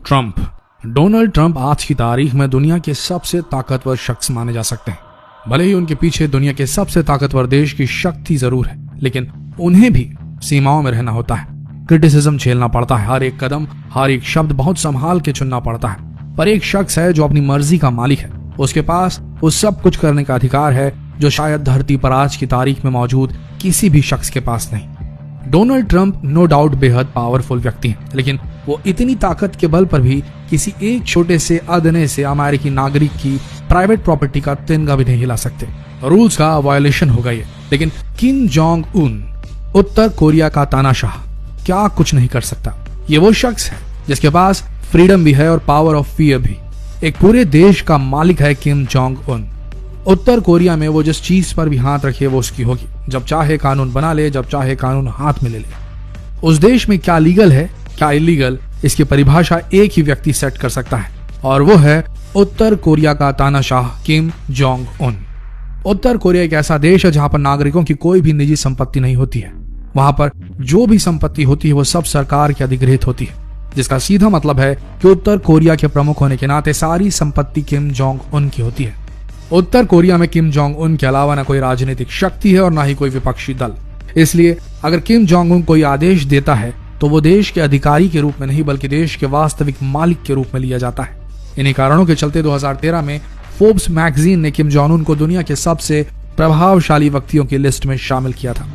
Trump. Donald Trump आज की तारीख में दुनिया के सबसे ताकतवर शख्स माने जा सकते हैं। भले ही उनके पीछे दुनिया के सबसे ताकतवर देश की शक्ति जरूर है, लेकिन उन्हें भी सीमाओं में रहना होता है। क्रिटिसिज्म झेलना पड़ता है, हर एक कदम हर एक शब्द बहुत संभाल के चुनना पड़ता है। पर एक शख्स है जो अपनी मर्जी का मालिक है, उसके पास वो सब कुछ करने का अधिकार है जो शायद धरती पर आज की तारीख में मौजूद किसी भी शख्स के पास नहीं। डोनाल्ड ट्रंप नो डाउट बेहद पावरफुल व्यक्ति हैं, लेकिन वो इतनी ताकत के बल पर भी किसी एक छोटे से अदने से अमेरिकी नागरिक की प्राइवेट प्रॉपर्टी का तिनका भी नहीं हिला सकते। रूल्स का वायलेशन होगा ये। लेकिन किम जोंग उन, उत्तर कोरिया का तानाशाह, क्या कुछ नहीं कर सकता। ये वो शख्स है जिसके पास फ्रीडम भी है और पावर ऑफ फियर भी। एक पूरे देश का मालिक है किम जोंग उन। उत्तर कोरिया में वो जिस चीज पर भी हाथ रखे वो उसकी होगी। जब चाहे कानून बना ले, जब चाहे कानून हाथ में ले ले। उस देश में क्या लीगल है क्या इलीगल, इसकी परिभाषा एक ही व्यक्ति सेट कर सकता है, और वो है उत्तर कोरिया का तानाशाह किम जोंग उन। उत्तर कोरिया एक ऐसा देश है जहां पर नागरिकों की कोई भी निजी संपत्ति नहीं होती है। वहां पर जो भी संपत्ति होती है वो सब सरकार की अधिगृहित होती है, जिसका सीधा मतलब है कि उत्तर कोरिया के प्रमुख होने के नाते सारी संपत्ति किम जोंग उन की होती है। उत्तर कोरिया में किम जोंग उन के अलावा न कोई राजनीतिक शक्ति है और न ही कोई विपक्षी दल। इसलिए अगर किम जोंग उन कोई आदेश देता है तो वो देश के अधिकारी के रूप में नहीं बल्कि देश के वास्तविक मालिक के रूप में लिया जाता है। इन्हीं कारणों के चलते 2013 में फोर्ब्स मैगजीन ने किम जोंग उन को दुनिया के सबसे प्रभावशाली व्यक्तियों की लिस्ट में शामिल किया था।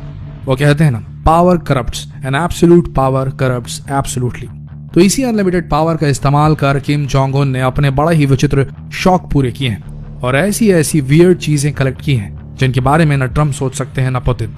वो कहते हैं ना, power corrupts and absolute power corrupts absolutely. तो इसी अनलिमिटेड पावर का इस्तेमाल कर किम जोंग उन ने अपने बड़े ही विचित्र शौक पूरे किए हैं और ऐसी ऐसी वियर्ड चीजें कलेक्ट की हैं जिनके बारे में न ट्रंप सोच सकते हैं न पुतिन।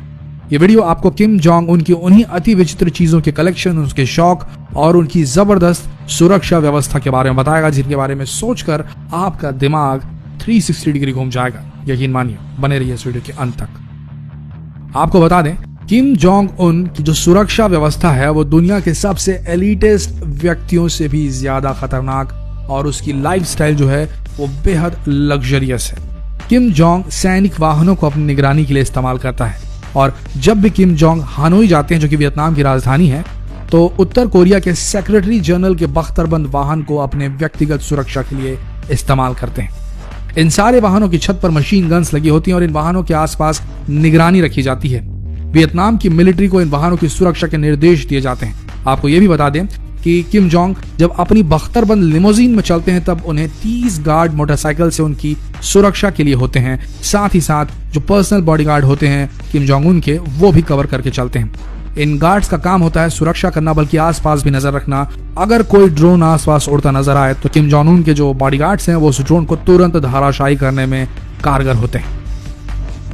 ये वीडियो आपको किम जोंग उन की उन्हीं अति विचित्र चीजों के कलेक्शन, उसके शौक और उनकी जबरदस्त सुरक्षा व्यवस्था के बारे में बताएगा, जिनके बारे में सोचकर आपका दिमाग 360 डिग्री घूम जाएगा। यकीन मानिए, बने रहिए इस वीडियो के अंत तक। आपको बता दें, किम जोंग उन की जो सुरक्षा व्यवस्था है वो दुनिया के सबसे एलिटेस्ट व्यक्तियों से भी ज्यादा खतरनाक, और उसकी लाइफस्टाइल जो है वो बेहद लग्जरियस है। किम जोंग सैनिक वाहनों को अपनी निगरानी के लिए इस्तेमाल करता है, और जब भी किम जोंग हानोई जाते हैं जो कि वियतनाम की राजधानी है, तो उत्तर कोरिया के सेक्रेटरी जनरल के बख्तरबंद वाहन को अपने व्यक्तिगत सुरक्षा के लिए इस्तेमाल करते हैं। इन सारे वाहनों की छत पर मशीन गन्स लगी होती हैं और इन वाहनों के आसपास निगरानी रखी जाती है। वियतनाम की मिलिट्री को इन वाहनों की सुरक्षा के निर्देश दिए जाते हैं। आपको यह भी बता दें कि किम जोंग जब अपनी बख्तरबंद लिमोजीन में चलते हैं तब उन्हें 30 गार्ड मोटरसाइकिल से उनकी सुरक्षा के लिए होते हैं। साथ ही साथ जो पर्सनल बॉडीगार्ड होते हैं किम जोंग उन के, वो भी कवर करके चलते हैं। इन गार्ड्स का काम होता है सुरक्षा करना, बल्कि आसपास भी नजर रखना। अगर कोई ड्रोन आसपास उड़ता नजर आए तो किम जोंग उन के जो बॉडीगार्ड्स हैं वो उस ड्रोन को तुरंत धराशायी करने में कारगर होते हैं।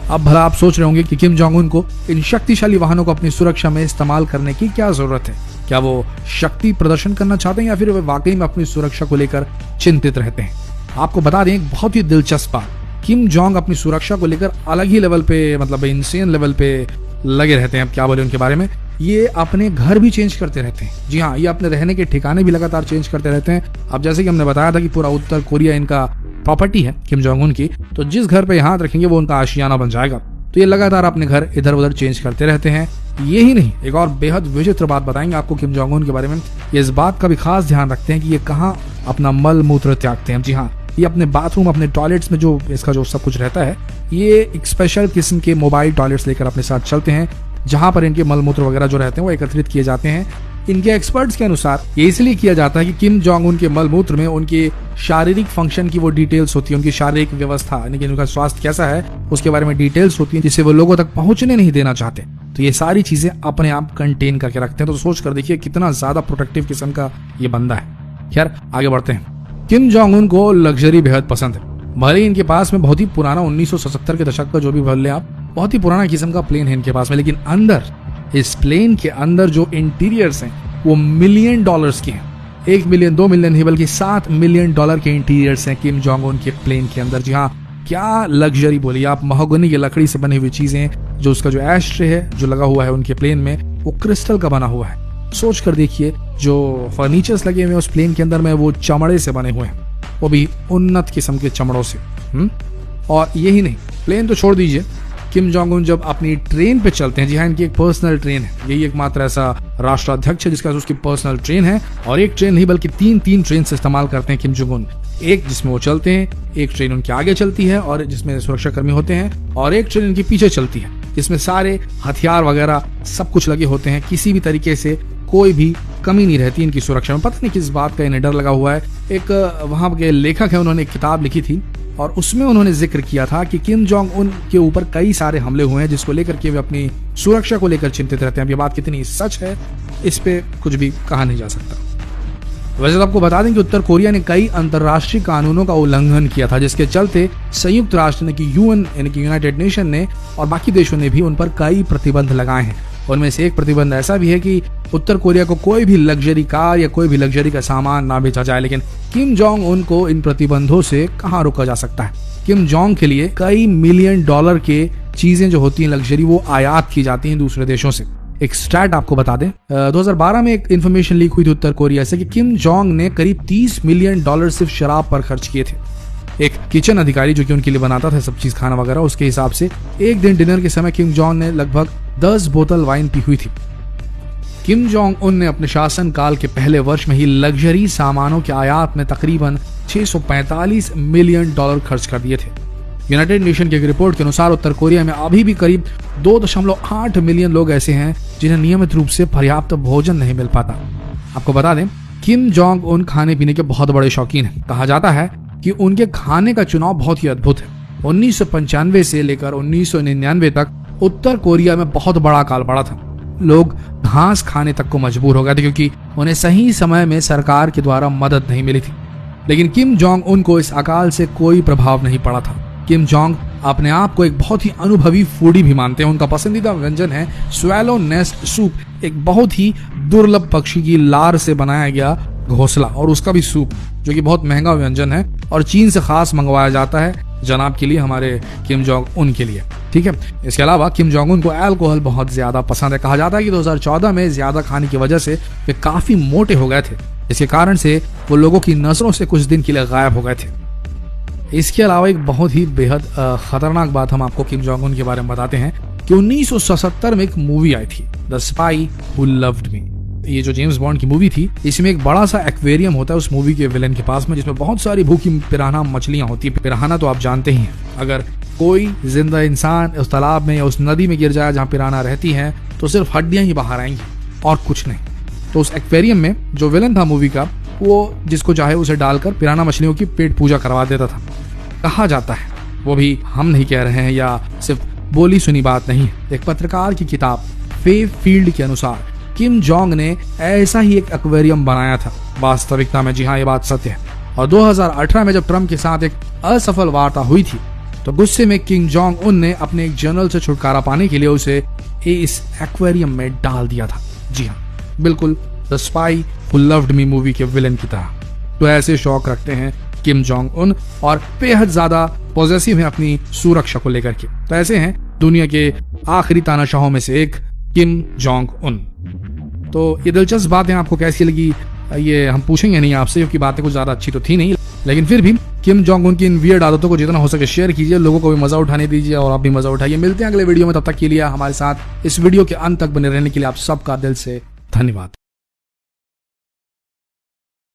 अब भला आप सोच रहे होंगे कि किम जोंग उन को इन शक्तिशाली वाहनों को अपनी सुरक्षा में इस्तेमाल करने की क्या जरूरत है। क्या वो शक्ति प्रदर्शन करना चाहते हैं या फिर वे वाकई में अपनी सुरक्षा को लेकर चिंतित रहते हैं। आपको बता दें एक बहुत ही दिलचस्प बात, किम जोंग अपनी सुरक्षा को लेकर अलग ही लेवल पे, मतलब इंसेन लेवल पे लगे रहते हैं। अब क्या बोले उनके बारे में, ये अपने घर भी चेंज करते रहते हैं। जी हाँ, ये अपने रहने के ठिकाने भी लगातार चेंज करते रहते हैं। अब जैसे कि हमने बताया था कि पूरा उत्तर कोरिया इनका प्रॉपर्टी है किम जोंग उन की, तो जिस घर पे हाथ रखेंगे वो उनका आशियाना बन जाएगा। तो ये लगातार अपने घर इधर उधर चेंज करते रहते हैं। यही नहीं, एक और बेहद विचित्र बात बताएंगे आपको किम जोंग उन के बारे में। ये इस बात का भी खास ध्यान रखते हैं कि ये कहाँ अपना मल मूत्र त्यागते हैं। जी हाँ, ये अपने बाथरूम, अपने टॉयलेट्स में जो इसका जो सब कुछ रहता है, ये एक स्पेशल किस्म के मोबाइल टॉयलेट्स लेकर अपने साथ चलते हैं, जहां पर इनके मल मूत्र वगैरह जो रहते हैं वो एकत्रित किए जाते हैं। इनके एक्सपर्ट्स के अनुसार ये इसलिए किया जाता है कि किम जोंग उन के मल मूत्र में उनके शारीरिक फंक्शन की वो डिटेल्स होती है, उनकी शारीरिक व्यवस्था यानी कि उनका स्वास्थ्य कैसा है उसके बारे में डिटेल्स होती है, जिसे वो लोगों तक पहुंचने नहीं देना चाहते। तो ये सारी चीजें अपने आप कंटेन करके रखते हैं। तो सोच कर देखिए कितना ज्यादा प्रोटेक्टिव किस्म का ये बंदा है। खैर, आगे बढ़ते हैं। किम जोंग उन को लग्जरी बेहद पसंद है। भले ही इनके पास में बहुत ही पुराना 1970 के दशक का जो भी बोल लें आप, बहुत ही पुराना किस्म का प्लेन है इनके पास में, लेकिन अंदर, इस प्लेन के अंदर जो इंटीरियर्स हैं वो $1 मिलियन के हैं। 1 मिलियन 2 मिलियन नहीं बल्कि $7 मिलियन के इंटीरियर्स हैं किम जोंग उन के प्लेन के अंदर। जी हाँ, क्या लग्जरी बोलिए आप। महोगनी की लकड़ी से बनी हुई चीजें, जो उसका जो एस्ट्रे है जो लगा हुआ है उनके प्लेन में, वो क्रिस्टल का बना हुआ है। सोच कर देखिए, जो फर्नीचर्स लगे हुए उस प्लेन के अंदर में वो चमड़े से बने हुए हैं, वो भी उन्नत किस्म के चमड़ों से। और यही नहीं, प्लेन तो छोड़ दीजिए, किम जोंग उन जब अपनी ट्रेन पे चलते हैं, जी हाँ, इनकी एक पर्सनल ट्रेन है, यही एकमात्र ऐसा राष्ट्राध्यक्ष है जिसका उसकी पर्सनल ट्रेन है, और एक ट्रेन नहीं बल्कि तीन ट्रेन से इस्तेमाल करते हैं किम जोंग उन। एक जिसमें वो चलते हैं, एक ट्रेन उनके आगे चलती है और जिसमें सुरक्षा कर्मी होते हैं, और एक ट्रेन उनके पीछे चलती है जिसमें सारे हथियार वगैरह सब कुछ लगे होते हैं। किसी भी तरीके से कोई भी कमी नहीं रहती इनकी सुरक्षा में। पता नहीं किस बात का इन्हें डर लगा हुआ है। एक वहां के लेखक है, उन्होंने एक किताब लिखी थी और उसमें उन्होंने जिक्र किया था कि किम जोंग उन के ऊपर कई सारे हमले हुए हैं जिसको लेकर के वे अपनी सुरक्षा को लेकर चिंतित रहते हैं। अब ये बात कितनी सच है इस पे कुछ भी कहा नहीं जा सकता। वैसे तो आपको बता दें कि उत्तर कोरिया ने कई अंतर्राष्ट्रीय कानूनों का उल्लंघन किया था, जिसके चलते संयुक्त राष्ट्र ने कि यूएन यानी कि यूनाइटेड नेशन ने और बाकी देशों ने भी उन पर कई प्रतिबंध लगाए हैं। उनमें से एक प्रतिबंध ऐसा भी है कि उत्तर कोरिया को कोई भी लग्जरी कार या कोई भी लग्जरी का सामान ना बेचा जाए। लेकिन किम जोंग उन को इन प्रतिबंधों से कहां रोका जा सकता है। किम जोंग के लिए कई मिलियन डॉलर के चीजें जो होती हैं लग्जरी, वो आयात की जाती हैं दूसरे देशों से। एक स्टैट आपको बता दें, 2012 में एक इन्फॉर्मेशन लीक हुई थी उत्तर कोरिया से कि किम जोंग ने करीब $30 मिलियन सिर्फ शराब पर खर्च किए थे। एक किचन अधिकारी जो कि उनके लिए बनाता था सब चीज खाना वगैरह, उसके हिसाब से एक दिन डिनर के समय किम जोंग ने लगभग 10 बोतल वाइन पी हुई थी। किम जोंग उन ने अपने शासन काल के पहले वर्ष में ही लग्जरी सामानों के आयात में तकरीबन $645 मिलियन खर्च कर दिए थे। यूनाइटेड नेशन की एक रिपोर्ट के अनुसार उत्तर कोरिया में अभी भी करीब 2.8 मिलियन लोग ऐसे हैं जिन्हें नियमित रूप से पर्याप्त भोजन नहीं मिल पाता। आपको बता दें, किम जोंग उन खाने पीने के बहुत बड़े शौकीन हैं। कहा जाता है कि उनके खाने का चुनाव बहुत ही अद्भुत है। 1995 से लेकर 1999 तक उत्तर कोरिया में बहुत बड़ा अकाल पड़ा था। लोग घास खाने तक को मजबूर हो गए थे क्योंकि उन्हें सही समय में सरकार के द्वारा मदद नहीं मिली थी। लेकिन किम जोंग उन को इस अकाल से कोई प्रभाव नहीं पड़ा था। किम जोंग अपने आप को एक बहुत ही अनुभवी फूडी भी मानते हैं। उनका पसंदीदा व्यंजन है स्वैलो नेस्ट सूप, एक बहुत ही दुर्लभ पक्षी की लार से बनाया गया घोंसला और उसका भी सूप, जो कि बहुत महंगा व्यंजन है और चीन से खास मंगवाया जाता है जनाब के लिए, हमारे किम जोंग उन के लिए। ठीक है। इसके अलावा किम जोंग उन को अल्कोहल बहुत ज्यादा पसंद है। कहा जाता है कि 2014 में ज्यादा खाने की वजह से वे काफी मोटे हो गए थे। इसके कारण से वो लोगों की नजरों से कुछ दिन के लिए गायब हो गए थे। इसके अलावा एक बहुत ही बेहद खतरनाक बात हम आपको किम जोंग उन के बारे में बताते हैं कि 1977 में एक मूवी आई थी, the spy who loved me. ये जो जेम्स बॉन्ड की मूवी थी, इसमें एक बड़ा सा एक्वेरियम होता है उस मूवी के विलेन के पास में, जिसमें बहुत सारी भूखी पिराना मछलियां होती है। पिराना तो आप जानते ही हैं, अगर कोई जिंदा इंसान उस तालाब में या उस नदी में गिर जाए जहाँ पिराना रहती है तो सिर्फ हड्डियां ही बाहर आएंगी और कुछ नहीं। तो उस एक्वेरियम में जो विलन था मूवी का, वो जिसको चाहे उसे डालकर पिराना मछलियों की पेट पूजा करवा देता था। कहा जाता है, वो भी हम नहीं कह रहे हैं या सिर्फ बोली सुनी बात नहीं है, एक पत्रकार की किताब फे फील्ड के अनुसार किम जोंग ने ऐसा ही एक एक्वेरियम बनाया था वास्तविकता में। जी हाँ, ये बात सत्य है। और 2018 में जब ट्रम्प के साथ एक असफल वार्ता हुई थी तो गुस्से में किम जोंग उन ने अपने एक जनरल से छुटकारा पाने के लिए उसे इस एक्वेरियम में डाल दिया था। जी हाँ, बिल्कुल the spy who loved me movie के विलेन की तरह। तो ऐसे शौक रखते हैं किम जोंग उन और बेहद ज्यादा पॉजिटिव हैं अपनी सुरक्षा को लेकर के। तो ऐसे हैं दुनिया के आखिरी तानाशाहों में से एक किम जोंग उन। तो ये दिलचस्प बातें आपको कैसी लगी ये हम पूछेंगे नहीं आपसे, क्योंकि बातें कुछ ज्यादा अच्छी तो थी नहीं, लेकिन फिर भी किम जोंग उन की इन वियर्ड आदतों को जितना हो सके शेयर कीजिए, लोगों को भी मजा उठाने दीजिए और आप भी मजा उठाइए। मिलते हैं अगले वीडियो में, तब तक के लिए हमारे साथ इस वीडियो के अंत तक बने रहने के लिए आप सबका दिल से धन्यवाद।